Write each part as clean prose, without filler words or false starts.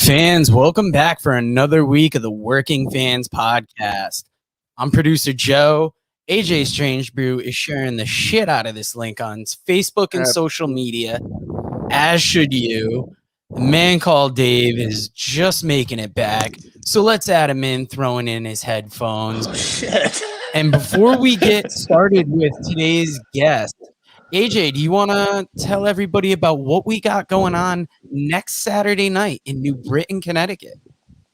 Fans, welcome back for another week of the Working Fans Podcast. I'm producer Joe. AJ Strangebrew is sharing the shit out of this link on Facebook and social media, as should you. The man called Dave is just making it back, so let's add him in, throwing in his headphones. Oh, shit. And before we get started with today's guest, AJ, do you want to tell everybody about what we got going on next Saturday night in New Britain, Connecticut?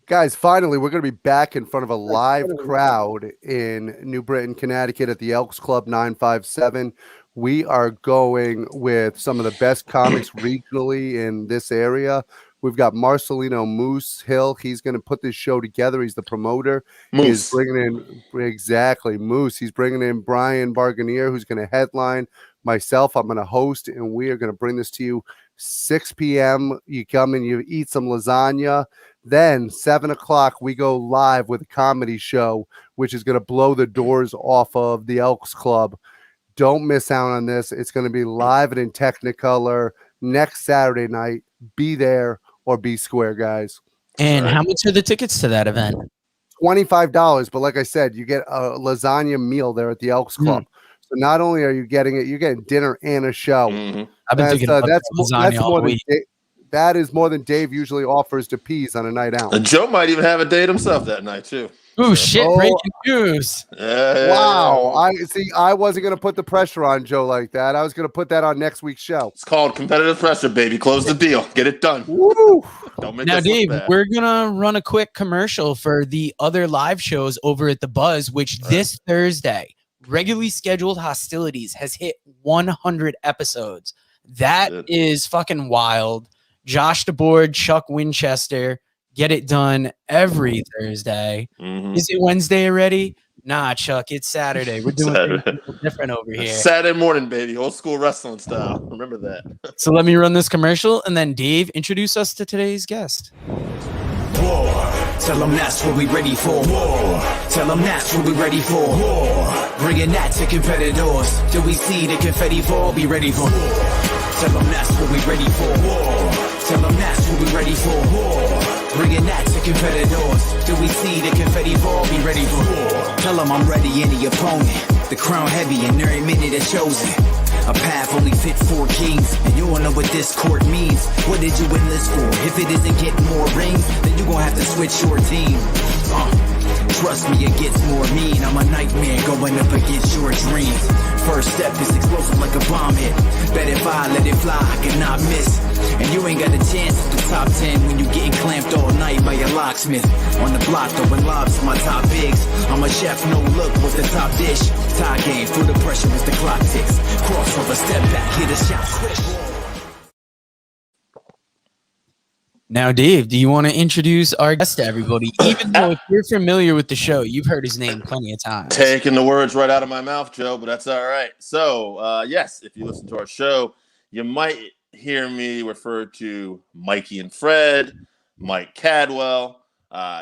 Guys, finally, we're going to be back in front of a live crowd in New Britain, Connecticut at the Elks Club 957. We are going with some of the best comics regionally in this area. We've got Marcelino Moose Hill. He's going to put this show together. He's the promoter. Moose. He's bringing in, exactly, Moose. He's bringing in Brian Barganier, who's going to headline. Myself, I'm going to host, and we are going to bring this to you 6 p.m. You come and you eat some lasagna. Then 7 o'clock, we go live with a comedy show, which is going to blow the doors off of the Elks Club. Don't miss out on this. It's going to be live and in Technicolor next Saturday night. Be there or be square, guys. And how much are the tickets to that event? $25. But like I said, you get a lasagna meal there at the Elks Club. So not only are you getting it, you're getting dinner and a show. I've been thinking about lasagna all week. That is more than Dave usually offers to Peas on a night out. And Joe might even have a date himself that night, too. Ooh, shit, breaking news. Wow. I wasn't going to put the pressure on Joe like that. I was going to put that on next week's show. It's called competitive pressure, baby. Close the deal. Get it done. Woo. Don't make Now, this look Dave, bad. we're going to run a quick commercial for the other live shows over at The Buzz, which this Thursday, regularly scheduled Hostilities has hit 100 episodes. That is fucking wild. Josh DeBoard, Chuck Winchester, get it done every Thursday. Is it Wednesday already? Nah, Chuck, it's Saturday. We're doing things different over here. Saturday morning, baby. Old school wrestling style. Remember that. So let me run this commercial, and then Dave, introduce us to today's guest. War. Tell them that's what we ready for. War. Tell them that's what we ready for. War. Bringing that to competitors. Do we see the confetti fall? Be ready for war. Tell them that's what we ready for. War. Tell them that's what we ready for. War. Bringing that to competitors. Do we see the confetti fall? Be ready for war. Tell them I'm ready, any opponent. The crown heavy and every minute is chosen. A path only fit for kings, and you won't know what this court means. What did you enlist for? If it isn't getting more rings, then you gon' have to switch your team. Trust me, it gets more mean. I'm a nightmare going up against your dreams. First step is explosive like a bomb hit. Bet if I let it fly, I cannot miss. And you ain't got a chance at the top 10 when you getting clamped all night by your locksmith. On the block, throwing lobs to my top bigs. I'm a chef, no look, what's the top dish? Tie game, through the pressure as the clock ticks. Crossover, step back, hit a shot quick. Now, Dave, do you want to introduce our guest to everybody? Even though if you're familiar with the show, you've heard his name plenty of times. Taking the words right out of my mouth, Joe, but that's all right. So, yes, if you listen to our show, you might hear me refer to Mikey and Fred, Mike Caldwell.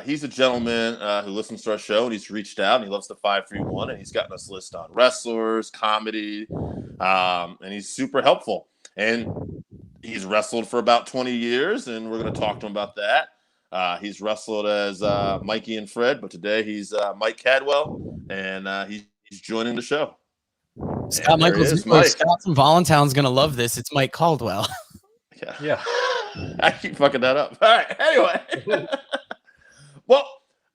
He's a gentleman who listens to our show, and he's reached out, and he loves the 531, and he's gotten us list on wrestlers, comedy, and he's super helpful. And he's wrestled for about 20 years, and we're going to talk to him about that. He's wrestled as Mikey and Fred, but today he's Mike Caldwell, and he's joining the show. Scott from Voluntown's going to love this. It's Mike Caldwell. Yeah. I keep fucking that up. All right. Anyway. Well,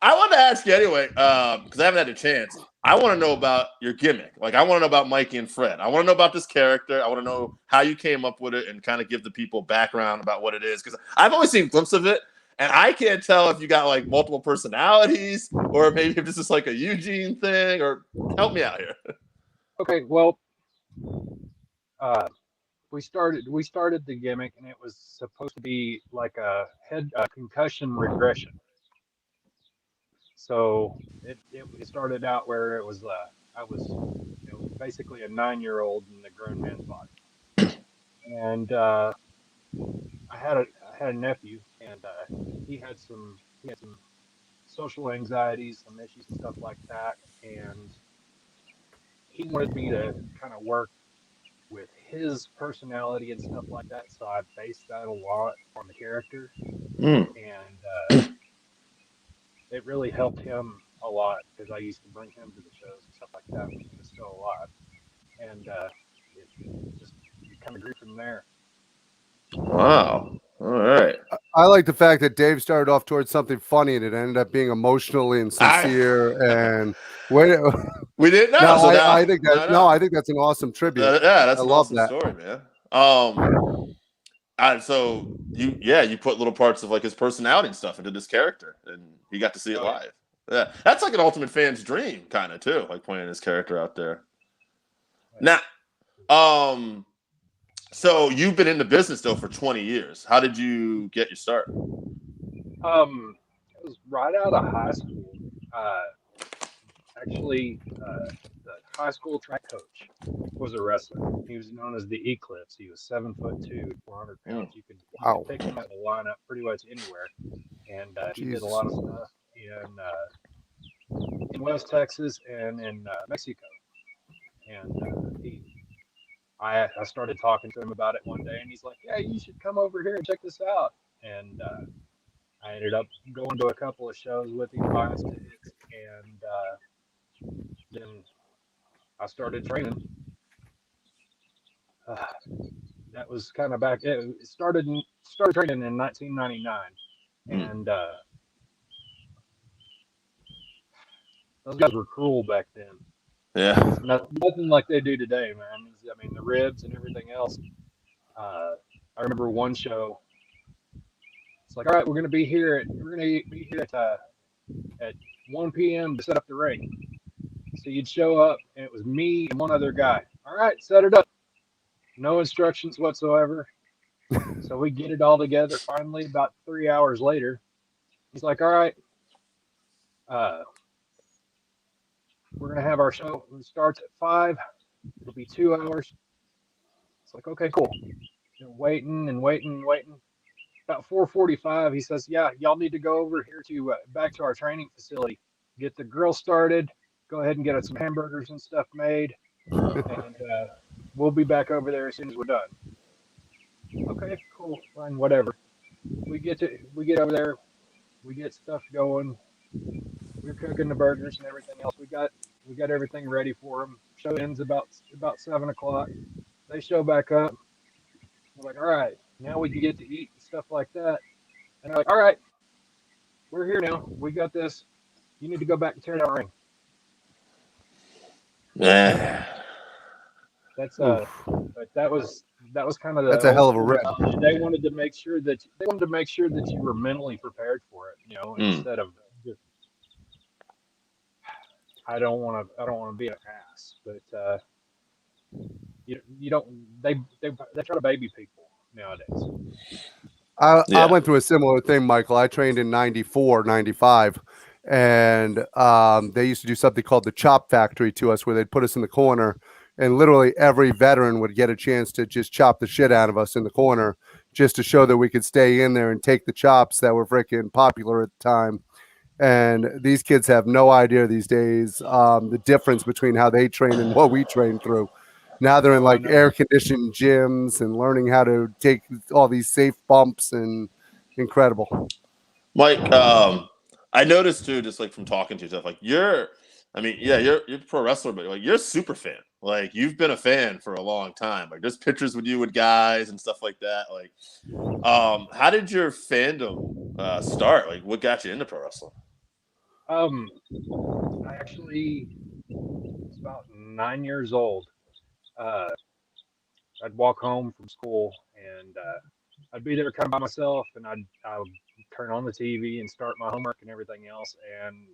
I want to ask you anyway, because I haven't had a chance. I want to know about your gimmick. Like, I want to know about Mikey and Fred. I want to know about this character. I want to know how you came up with it and kind of give the people background about what it is. Because I've only seen glimpses of it, and I can't tell if you got, like, multiple personalities or maybe if this is, like, a Eugene thing. Or help me out here. Okay, well, we started the gimmick, and it was supposed to be like a concussion regression. So it started out where it was I was basically a 9-year-old in a grown man's body, and I had a nephew, and he had some social anxieties, some issues and stuff like that, and he wanted me to kind of work with his personality and stuff like that. So I based that a lot on the character, and it really helped him a lot because I used to bring him to the shows and stuff like that when he was still alive, and it kind of grew from there. Wow. All right. I like the fact that Dave started off towards something funny and it ended up being emotionally and sincere. And we didn't know. No, So I think that I think that's an awesome tribute. Yeah, that's I an love awesome that story, man. So you put little parts of like his personality and stuff into this character, and you got to see it live. Yeah, that's like an ultimate fan's dream, kind of too, like playing his character out there. Now, so you've been in the business though for 20 years. How did you get your start? It was right out of high school. Actually, the high school track coach was a wrestler. He was known as the Eclipse. He was 7'2", 400 pounds. You could pick him at the lineup pretty much anywhere, and he did a lot of stuff in West Texas and in Mexico. And I started talking to him about it one day, and he's like, "Yeah, you should come over here and check this out." And I ended up going to a couple of shows with him, buying tickets, and then I started training. That was kind of back. It started training in 1999, and those guys were cruel back then. Yeah, nothing like they do today, man. I mean, the ribs and everything else. I remember one show. It's like, all right, we're gonna be here at 1 p.m. to set up the ring. So you'd show up, and it was me and one other guy. All right, set it up. No instructions whatsoever. So we get it all together. Finally, about 3 hours later, he's like, all right, we're going to have our show. It starts at 5. It'll be 2 hours. It's like, okay, cool. Waiting. About 4:45, he says, yeah, y'all need to go over here to back to our training facility. Get the grill started. Go ahead and get some hamburgers and stuff made. And we'll be back over there as soon as we're done. Okay, cool, fine, whatever. We get over there. We get stuff going. We're cooking the burgers and everything else. We got everything ready for them. Show ends about 7 o'clock. They show back up. We're like, all right, now we can get to eat and stuff like that. And they're like, all right, we're here now. We got this. You need to go back and tear down the ring. Yeah. That's but that was kind of that's a hell of a rip. They wanted to make sure that you were mentally prepared for it, instead of just, I don't want to be an ass, but you don't they try to baby people nowadays. I went through a similar thing, Michael. I trained in 94, 95. And they used to do something called the Chop Factory to us, where they'd put us in the corner, and literally every veteran would get a chance to just chop the shit out of us in the corner, just to show that we could stay in there and take the chops that were freaking popular at the time. And these kids have no idea these days the difference between how they train and what we train through. Now they're in like air-conditioned gyms and learning how to take all these safe bumps, and incredible. Mike, I noticed too, just like from talking to you, stuff like you're a pro wrestler, but like you're a super fan. Like you've been a fan for a long time. Like there's pictures with you with guys and stuff like that. Like, how did your fandom start? Like, what got you into pro wrestling? I actually was about 9 years old. I'd walk home from school, and I'd be there kind of by myself, and I would turn on the TV and start my homework and everything else. And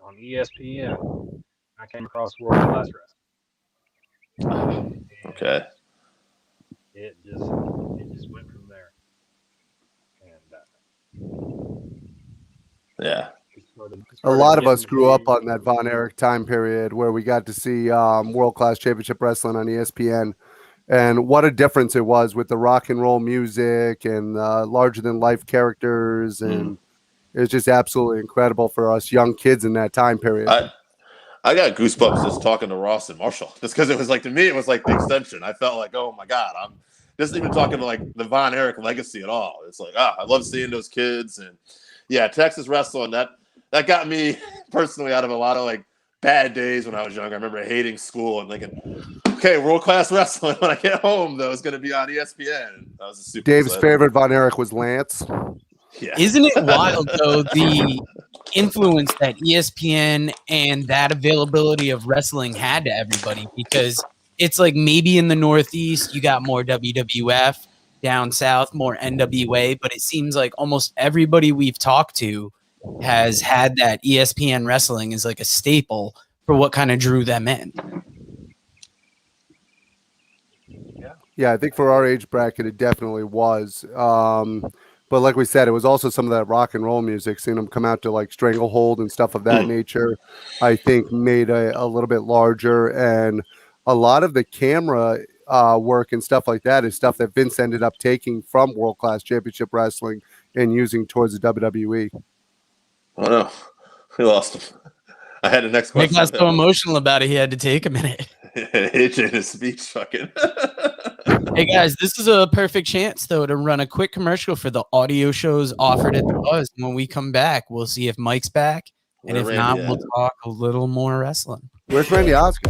on ESPN, I came across World Class Wrestling. Okay. It just went from there. And yeah. A lot of us grew up on that Von Erich time period where we got to see World Class Championship Wrestling on ESPN. And what a difference it was with the rock and roll music and larger than life characters. And it was just absolutely incredible for us young kids in that time period. I got goosebumps just talking to Ross and Marshall, just because it was like, to me, it was like the extension. I felt like, oh my God, I'm just even talking to like the Von Erich legacy at all. It's like, I love seeing those kids. And yeah, Texas wrestling, that got me personally out of a lot of like bad days when I was younger. I remember hating school and thinking, okay, world-class wrestling when I get home, though, is going to be on ESPN. That was a super Dave's exciting. favorite Von Erich was Lance. Yeah. Isn't it wild, though, the influence that ESPN and that availability of wrestling had to everybody? Because it's like maybe in the Northeast, you got more WWF, down south, more NWA, but it seems like almost everybody we've talked to has had that ESPN wrestling as like a staple for what kind of drew them in. Yeah, I think for our age bracket, it definitely was. But like we said, it was also some of that rock and roll music, seeing them come out to like Stranglehold and stuff of that nature, I think made a little bit larger. And a lot of the camera work and stuff like that is stuff that Vince ended up taking from World Class Championship Wrestling and using towards the WWE. Oh, no. We lost him. I had the next Nick question. got so emotional about it, he had to take a minute. AJ in his speech fucking. Hey guys, this is a perfect chance though to run a quick commercial for the audio shows offered at the Buzz. When we come back, we'll see if Mike's back, and Where if Randy not, at? we'll talk a little more wrestling. Where's Randy Oscar?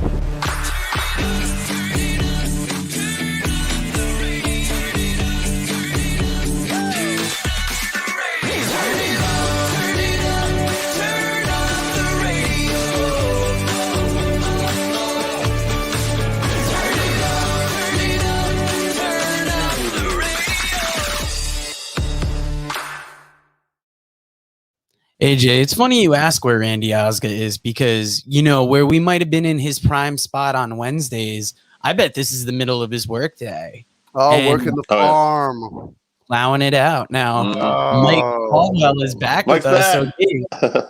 AJ, it's funny you ask where Randy Osga is because, you know, where we might have been in his prime spot on Wednesdays, I bet this is the middle of his workday. Oh, And working the farm. plowing it out. Now, Mm. Mike Caldwell is back Mike's with us. back. So, Dave,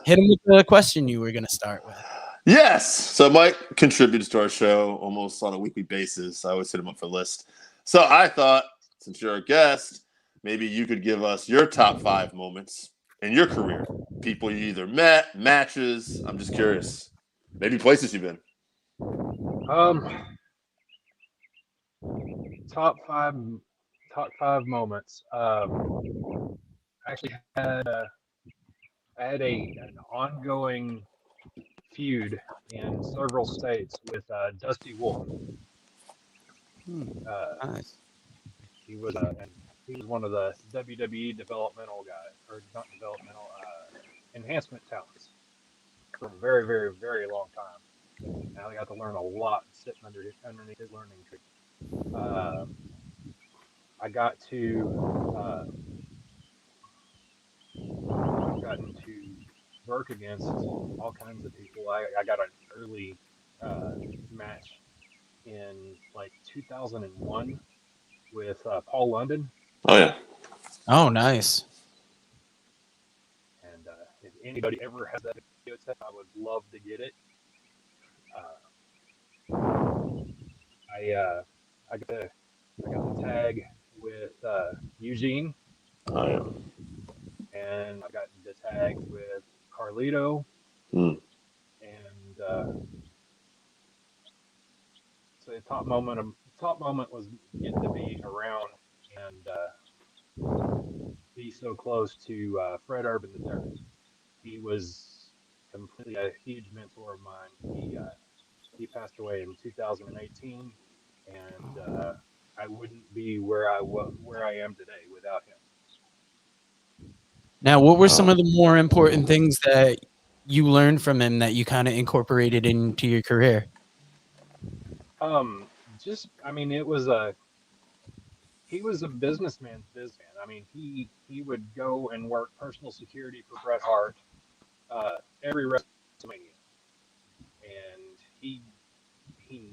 hit him with the question you were going to start with. Yes. So Mike contributes to our show almost on a weekly basis. I always hit him up for a list. So I thought, since you're a guest, maybe you could give us your top 5 moments in your career. People you either met, matches. I'm just curious. Maybe places you've been. Top five moments. I actually had I had an ongoing feud in several states with Dusty Wolf. Nice. He was one of the WWE developmental guys, or not developmental, enhancement talents for a very, very, very long time. Now I got to learn a lot sitting underneath his learning tree. I got to gotten to work against all kinds of people. I got an early match in like 2001 with Paul London. Oh, yeah. Oh, nice. And if anybody ever has that video tape, I would love to get it. I got the tag with Eugene. Oh, yeah. And I got the tag with Carlito. Mm. And so the top moment was getting to be around and be so close to Fred Urban III. He was completely a huge mentor of mine. He passed away in 2018, and I wouldn't be where I am today without him. Now, what were some of the more important things that you learned from him that you kind of incorporated into your career? He was a businessman's businessman. I mean, he would go and work personal security for Bret Hart every WrestleMania, and he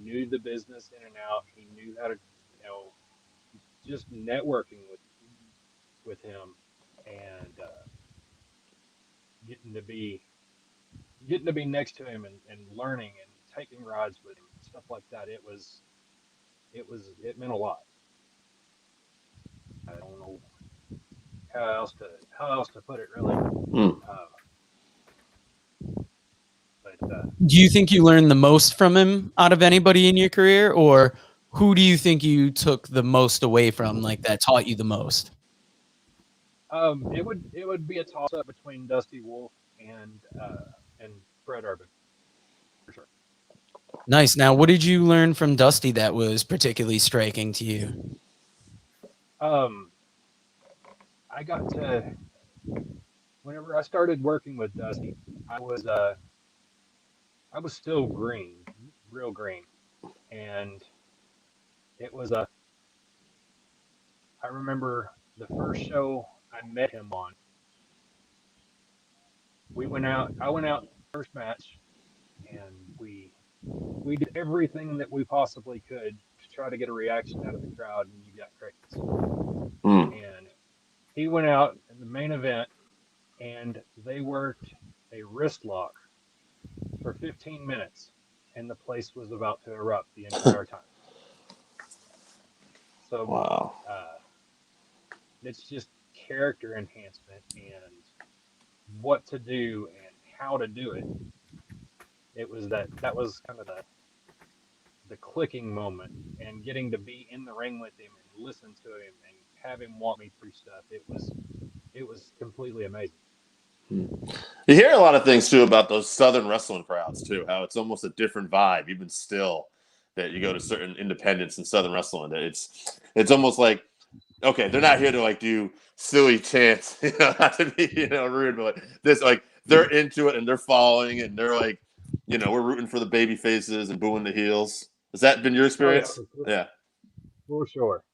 knew the business in and out. He knew how to, just networking with him and getting to be next to him and learning and taking rides with him, stuff like that. It meant a lot. I don't know how else to put it really. Mm. But Do you think you learned the most from him out of anybody in your career, or who do you think you took the most away from, like that taught you the most? It would be a toss up between Dusty Wolf and Fred Urban for sure. Nice. Now, what did you learn from Dusty that was particularly striking to you? I got to whenever I started working with Dusty, I was still green, real green, and it was a. I remember the first show I met him on. We went out. I went out first match, and we did everything that we possibly could to try to get a reaction out of the crowd, and you got crickets. And he went out in the main event, and they worked a wrist lock for 15 minutes, and the place was about to erupt the entire time. So, wow. It's just character enhancement and what to do and how to do it. It was that was kind of the clicking moment, and getting to be in the ring with him and listen to him and have him walk me through stuff. It was completely amazing. You hear a lot of things too about those Southern wrestling crowds too, how it's almost a different vibe, even still, that you go to certain independents in Southern wrestling. That it's almost like, okay, they're not here to like do silly chants, not to be rude, but this like they're into it and they're following it and they're like, we're rooting for the baby faces and booing the heels. Has that been your experience? Oh, yeah, for sure.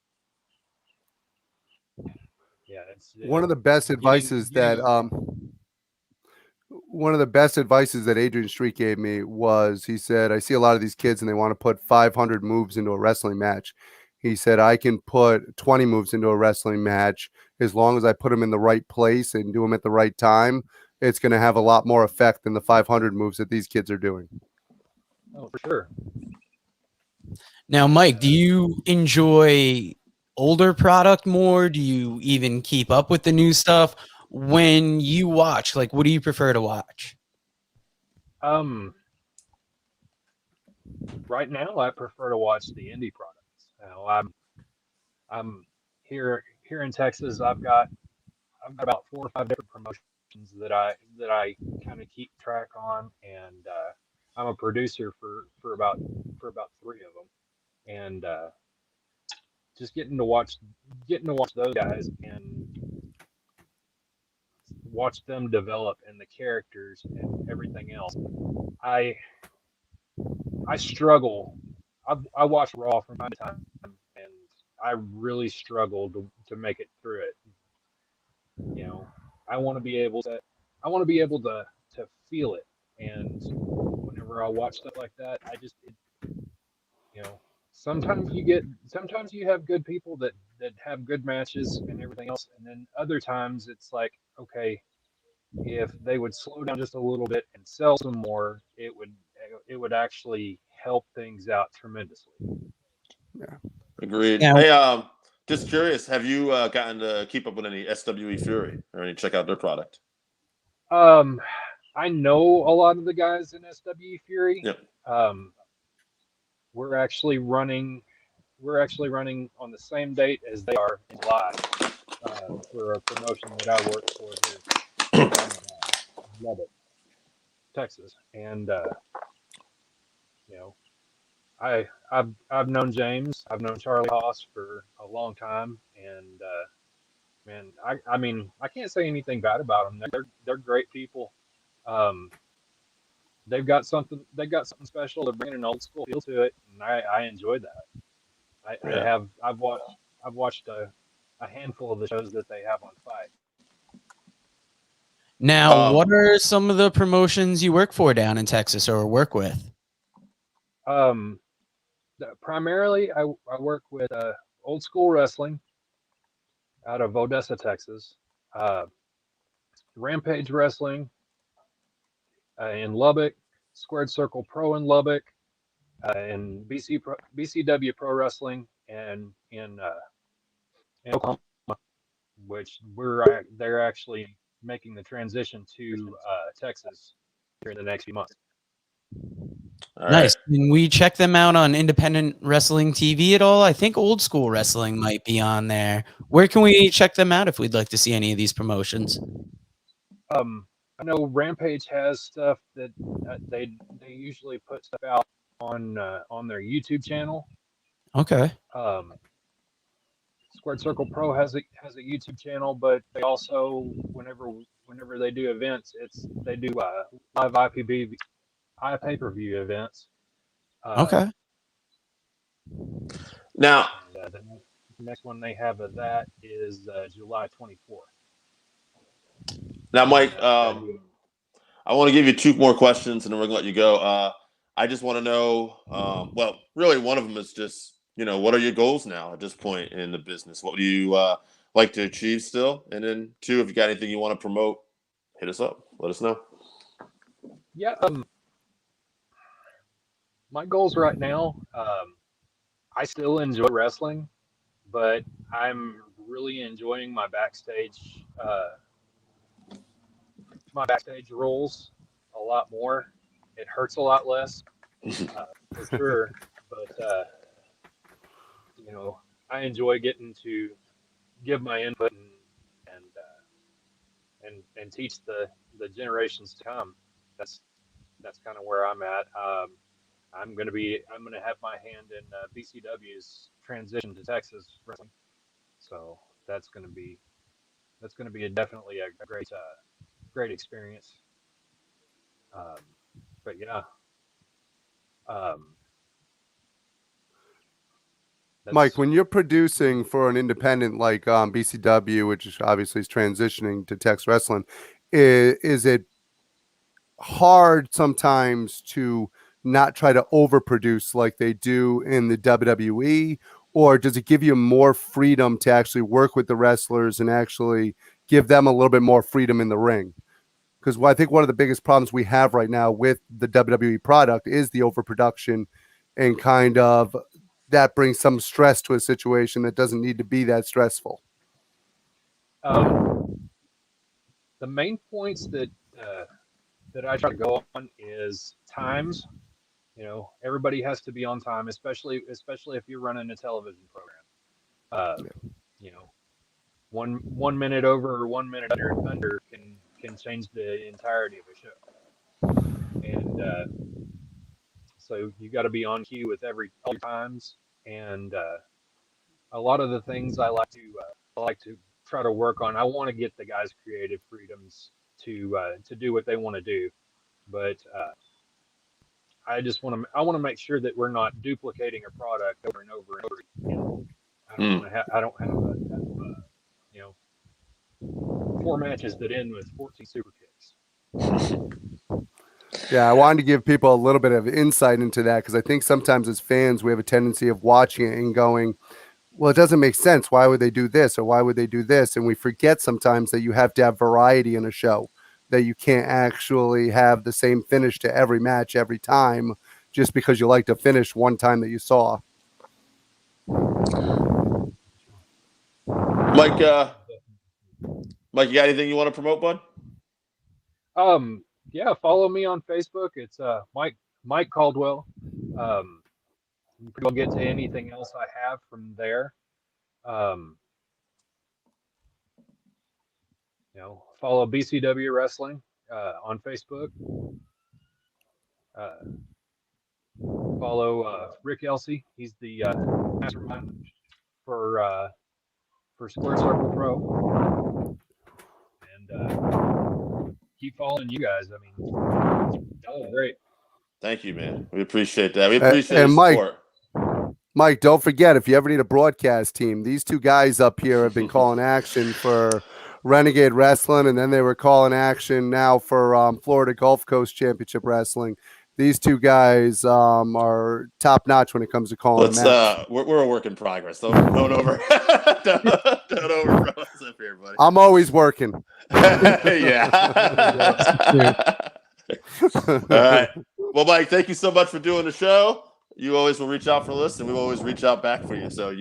Yeah, it's one of the best advices that one of the best advices that Adrian Street gave me was, he said, I see a lot of these kids and they want to put 500 moves into a wrestling match. He said, I can put 20 moves into a wrestling match as long as I put them in the right place and do them at the right time. It's going to have a lot more effect than the 500 moves that these kids are doing. Oh, for sure. Now, Mike, do you enjoy older product more? Do you even keep up with the new stuff? When you watch, like, what do you prefer to watch? Right now I prefer to watch the indie products. I'm here in Texas. I've got about 4 or 5 different promotions that I kind of keep track on, and I'm a producer for about 3 of them, and just getting to watch those guys and watch them develop and the characters and everything else. I struggle. I watch Raw from time to time, and I really struggle to make it through it. I want to be able to feel it, and whenever I watch stuff like that, sometimes you have good people that have good matches and everything else, and then other times it's like, okay, if they would slow down just a little bit and sell some more, it would actually help things out tremendously. Yeah, agreed. Yeah. Hey, just curious, have you gotten to keep up with any SWE Fury or any check out their product? I know a lot of the guys in SWE Fury. Yep. We're actually running on the same date as they are in July for a promotion that I work for here in Lubbock, Texas, and I've known James, I've known Charlie Haas for a long time, and man, I mean I can't say anything bad about them. They're great people. They've got something special. They're bringing an old school feel to it, and I enjoyed that. I've watched a handful of the shows that they have on Fight. Now, what are some of the promotions you work for down in Texas or work with? Primarily, I work with Old School Wrestling out of Odessa, Texas. Rampage Wrestling in Lubbock, Squared Circle Pro in Lubbock, and BCW Pro Wrestling and in Oklahoma, which they're actually making the transition to Texas here in the next few months. All Nice. right. Can we check them out on Independent Wrestling TV at all? I think Old School Wrestling might be on there. Where can we check them out if we'd like to see any of these promotions? I know Rampage has stuff that they usually put stuff out on their YouTube channel. Okay. Squared Circle Pro has a YouTube channel, but they also whenever they do events, they do live pay-per-view events. Okay. Now, And, the next one they have of that is July 24th. now, Mike, I want to give you 2 more questions, and then we're gonna let you go. I just want to know. Well, really, one of them is just, what are your goals now at this point in the business? What do you like to achieve still? And then 2, if you got anything you want to promote, hit us up. Let us know. Yeah. My goals right now. I still enjoy wrestling, but I'm really enjoying my backstage roles a lot more. It hurts a lot less, for sure. But I enjoy getting to give my input and teach the generations to come. That's kind of where I'm at. I'm gonna have my hand in BCW's transition to Texas wrestling, so that's gonna be definitely a great experience. But yeah, Mike, when you're producing for an independent like BCW, which is obviously is transitioning to Tex Wrestling, is it hard sometimes to not try to overproduce like they do in the WWE, or does it give you more freedom to actually work with the wrestlers and actually give them a little bit more freedom in the ring? Because I think one of the biggest problems we have right now with the WWE product is the overproduction, and kind of that brings some stress to a situation that doesn't need to be that stressful. the main points that I try to go on is times. Everybody has to be on time, especially if you're running a television program. Yeah. 1 minute over or 1 minute under can change the entirety of a show. And so you got to be on cue with all your times. And a lot of the things I like to try to work on. I want to get the guys creative freedoms to do what they want to do, but I want to make sure that we're not duplicating a product over and over and over again. I don't have 4 matches that end with 14 super kicks. Yeah, I wanted to give people a little bit of insight into that, because I think sometimes as fans we have a tendency of watching it and going, well, it doesn't make sense. Why would they do this, or why would they do this? And we forget sometimes that you have to have variety in a show, that you can't actually have the same finish to every match every time just because you like to finish one time that you saw. Mike, you got anything you want to promote, bud? Yeah, follow me on Facebook. It's Mike Caldwell. You can get to anything else I have from there. Follow BCW Wrestling on Facebook. Follow Rick Elsey. He's the mastermind for Square Circle Pro. And keep following you guys. I mean, y'all are great. Thank you, man. We appreciate that. We appreciate your support. Mike, don't forget, if you ever need a broadcast team, these 2 guys up here have been calling action for Renegade Wrestling, and then they were calling action now for Florida Gulf Coast Championship Wrestling. These 2 guys are top notch when it comes to calling. We're a work in progress. Don't over don't over us up here, buddy. I'm always working. Yeah. All right. Well, Mike, thank you so much for doing the show. You always will reach out for lists, and we always reach out back for you. So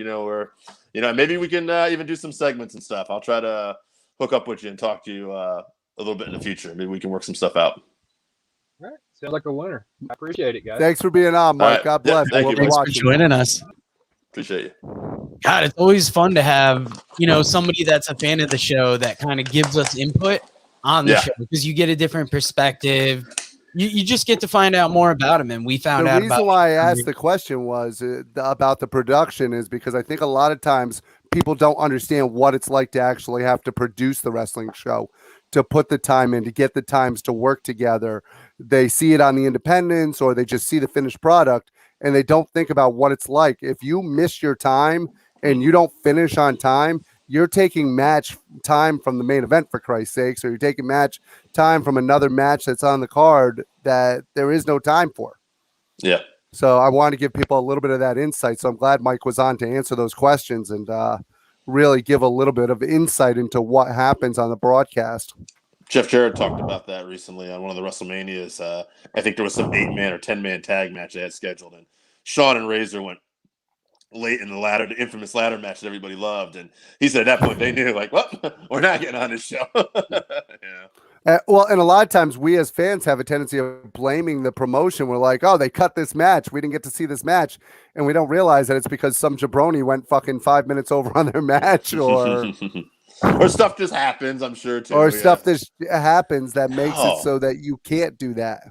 maybe we can even do some segments and stuff. I'll try to hook up with you and talk to you a little bit in the future. Maybe we can work some stuff out. All right. sounds like a winner. I appreciate it, guys. Thanks for being on, Mike. right. God bless. Thank We'll you, be Thanks for watching. joining us. Appreciate you. God, it's always fun to have, somebody that's a fan of the show that kind of gives us input on the show because you get a different perspective. You just get to find out more about him, and we found out about. The reason why I asked the question was about the production is because I think a lot of times people don't understand what it's like to actually have to produce the wrestling show, to put the time in, to get the times to work together. They see it on the independents or they just see the finished product and they don't think about what it's like. If you miss your time and you don't finish on time, you're taking match time from the main event, for Christ's sakes, or you're taking match time from another match that's on the card that there is no time for. Yeah. So I want to give people a little bit of that insight. So I'm glad Mike was on to answer those questions and really give a little bit of insight into what happens on the broadcast. Jeff Jarrett talked about that recently on one of the WrestleManias. I think there was some 8-man or 10-man tag match they had scheduled, and Shawn and Razor went late in the infamous ladder match that everybody loved. And he said at that point they knew, like, well, we're not getting on this show. Yeah. Well, and a lot of times we as fans have a tendency of blaming the promotion. We're like, oh, they cut this match. We didn't get to see this match. And we don't realize that it's because some jabroni went fucking 5 minutes over on their match or stuff just happens, I'm sure, too. Or stuff that happens that makes it so that you can't do that.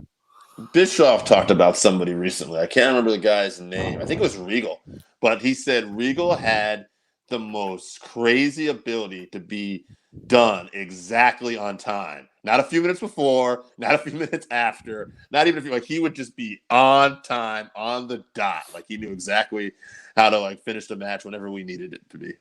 Bischoff talked about somebody recently. I can't remember the guy's name. I think it was Regal. But he said Regal had the most crazy ability to be done exactly on time. Not a few minutes before, not a few minutes after, not even a few. Like, he would just be on time, on the dot. Like, he knew exactly how to, like, finish the match whenever we needed it to be.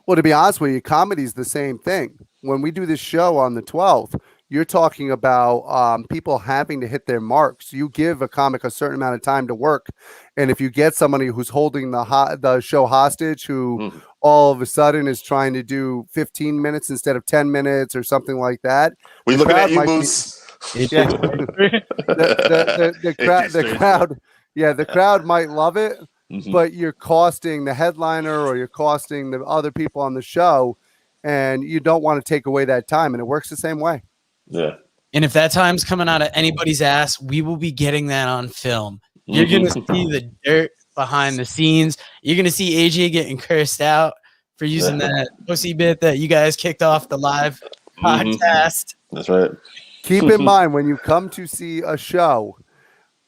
Well, to be honest with you, comedy's the same thing. When we do this show on the 12th, you're talking about people having to hit their marks. You give a comic a certain amount of time to work. And if you get somebody who's holding the show hostage, who all of a sudden is trying to do 15 minutes instead of 10 minutes or something like that. We looking at you, Moose. Yeah. the crowd might love it, but you're costing the headliner or you're costing the other people on the show, and you don't want to take away that time. And it works the same way. Yeah. And if that time's coming out of anybody's ass, we will be getting that on film. You're going to see the dirt behind the scenes. You're going to see AJ getting cursed out for using that pussy bit that you guys kicked off the live podcast. That's right. Keep in mind, when you come to see a show,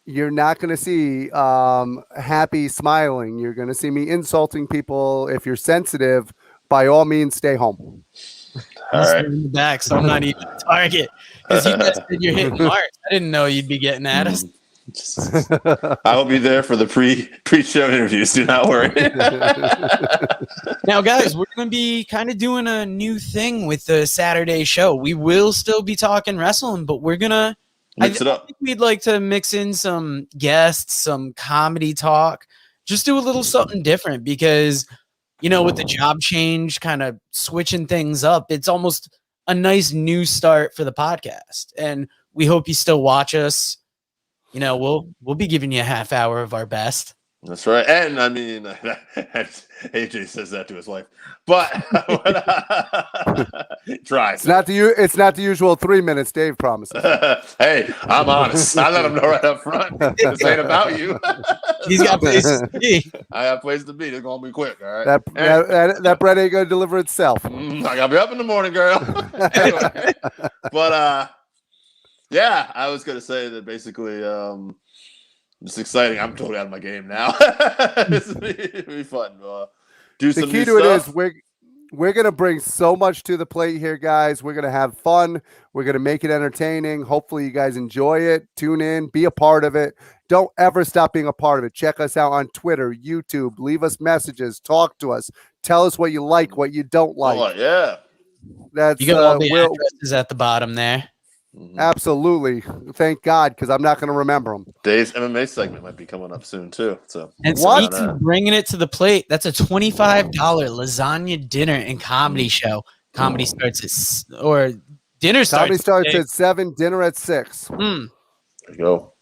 you're not going to see happy smiling. You're going to see me insulting people. If you're sensitive, by all means, stay home. All right. In the back, so I'm not even a target. Because you guys said you're hitting marks. I didn't know you'd be getting at us. I will be there for the pre-show interviews. Do not worry. Now, guys, we're going to be kind of doing a new thing with the Saturday show. We will still be talking wrestling, but we're going to mix it up. I think we'd like to mix in some guests, some comedy talk, just do a little something different because, with the job change, kind of switching things up, it's almost a nice new start for the podcast. And we hope you still watch us. We'll be giving you a half hour of our best. That's right. And I mean, AJ says that to his wife, but try. It's not the usual 3 minutes Dave promises. Hey, I'm honest. I let him know right up front. This ain't about you. He's got places to be. I got places to be. It's gonna be quick. All right. That bread ain't gonna deliver itself. I gotta be up in the morning, girl. Anyway, but yeah, I was gonna say that basically. It's exciting. I'm totally out of my game now. This will be fun. Do some the key new to stuff. it is we're going to bring so much to the plate here, guys. We're going to have fun. We're going to make it entertaining. Hopefully you guys enjoy it. Tune in. Be a part of it. Don't ever stop being a part of it. Check us out on Twitter, YouTube. Leave us messages. Talk to us. Tell us what you like, what you don't like. Oh, yeah. That's You got all the addresses at the bottom there. Absolutely. Thank God, because I'm not going to remember them. Dave's MMA segment might be coming up soon, too. So, and speaking of bringing it to the plate, that's a $25 lasagna dinner and comedy show. Comedy starts at dinner starts. Comedy starts at 7, dinner at 6. There you go.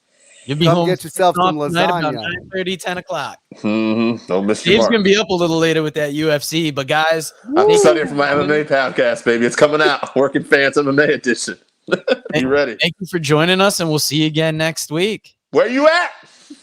You'll be Come home. get yourself some lasagna. About 9:30, 10 o'clock. Don't miss your Dave's mark. going to be up a little later with that UFC, but guys. I'm studying for my MMA podcast, baby. It's coming out. Working Fans MMA edition. Be ready. Thank you for joining us, and we'll see you again next week. Where you at?